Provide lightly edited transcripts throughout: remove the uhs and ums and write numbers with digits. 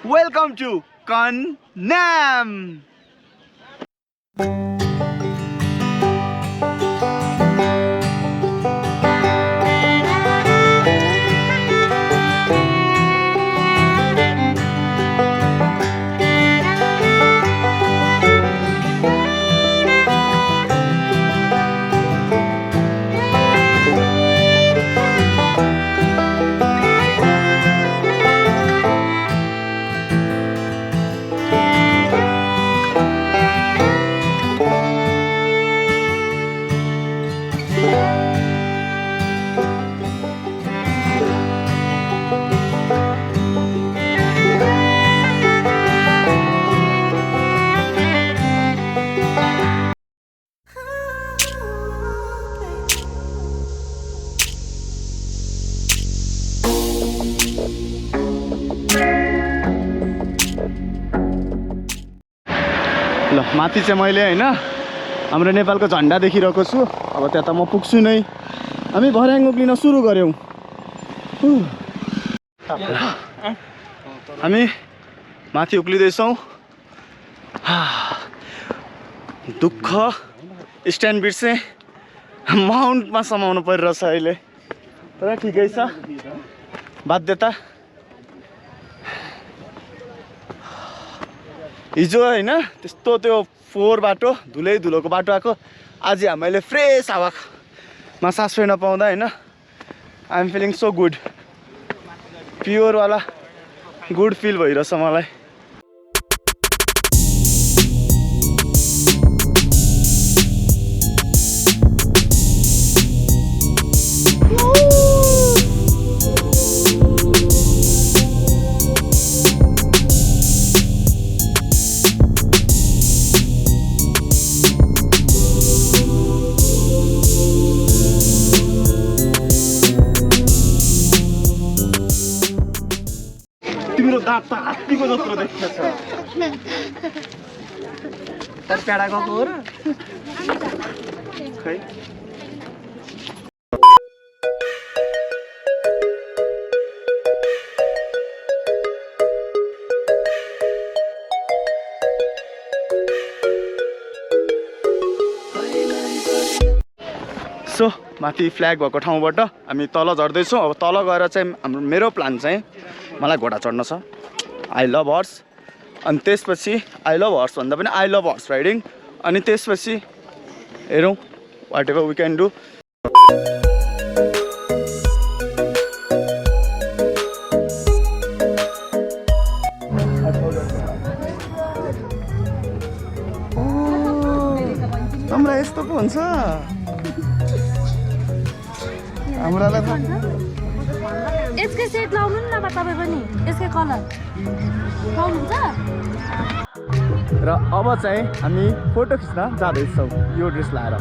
Welcome to Kanyam. ल माथि चाहिँ मैले हैन हाम्रो नेपालको झन्डा देखिरहेको छु। अब त्यता म पुग्छु नै। हामी भर्याङ उक्लिन सुरु गर्यौं। हामी माथि उक्लिदैछौँ। दुःख स्ट्यान्ड बिर्से माउन्टमा समाउनु परिरहेछ अहिले, तर ठिकै छ, बाध्यता। हिजो हैन त्यस्तो त्यो फोहोर बाटो, धुलै धुलोको बाटो आएको, आज हामीले फ्रेस हावामा सास फेर्न पाउँदा हैन I am feeling so good. Pure वाला गुड फिल भइरहेछ मलाई। तिम्रो दाँत त हात्तीको जत्रो देखिन्छ। तर पेडा गएको हो र खै। सो माथि फ्ल्याग भएको ठाउँबाट हामी तल झर्दैछौँ। अब तल गएर चाहिँ हाम्रो मेरो प्लान चाहिँ मलाई घोडा चढ्न छ। I love horse. अनि त्यसपछि आई लभ हर्स भन्दा पनि आई लभ हर्स राइडिङ। अनि त्यसपछि हेरौँ whatever we can do. हाम्रो यस्तो पो हुन्छ। हाम्रोलाई यसकै सेट लाउनु न तपाईँ पनि, यसकै कलर लाउनुहुन्छ। र अब चाहिँ हामी फोटो खिच्न जाँदैछौँ यो ड्रेस लाएर।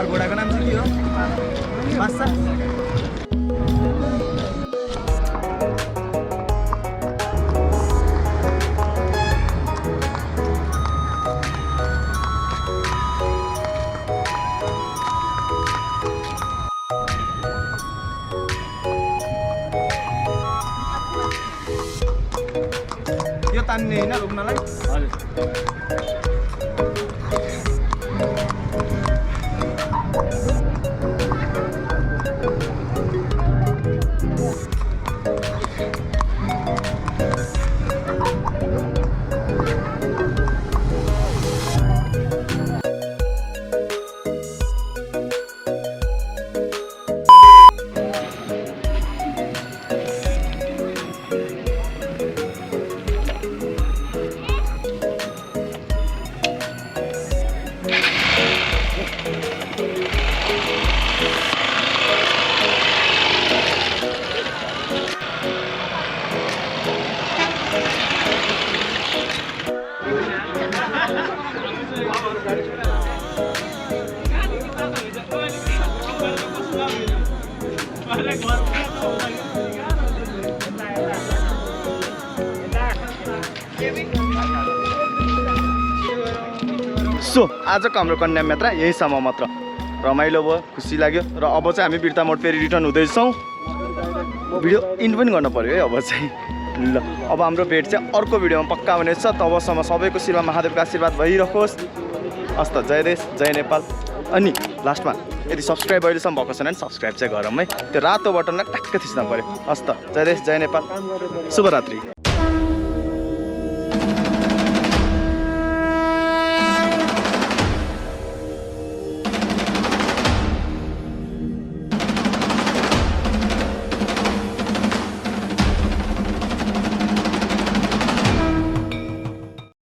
घोडाको नाम चाहिँ के हो? बादशाह। यो तान्ने हैन रोक्नलाई? हजुर। सो आजको हाम्रो कन्याम यात्रा यहीसम्म मात्र रमाइलो भयो खुसी लाग्यो र अब चाहिँ हामी बिर्ता मोड फेरि रिटर्न हुँदैछौँ भिडियो इन्ड पनि गर्नु पर्यो है अब चाहिँ ल अब हाम्रो भेट चाहिँ अर्को भिडियोमा पक्का हुनेछ तबसम्म सबैको शिरमा महादेवको आशीर्वाद भइरहोस् हस्त जय देश जय नेपाल अनि लास्टमा यदि सब्सक्राइब अहिलेसम्म भएको छैन भने सब्सक्राइब चाहिँ गरौँ है त्यो रातो बटनलाई टक्क थिच्न पर्यो हस्त जय देश जय नेपाल शुभरात्रि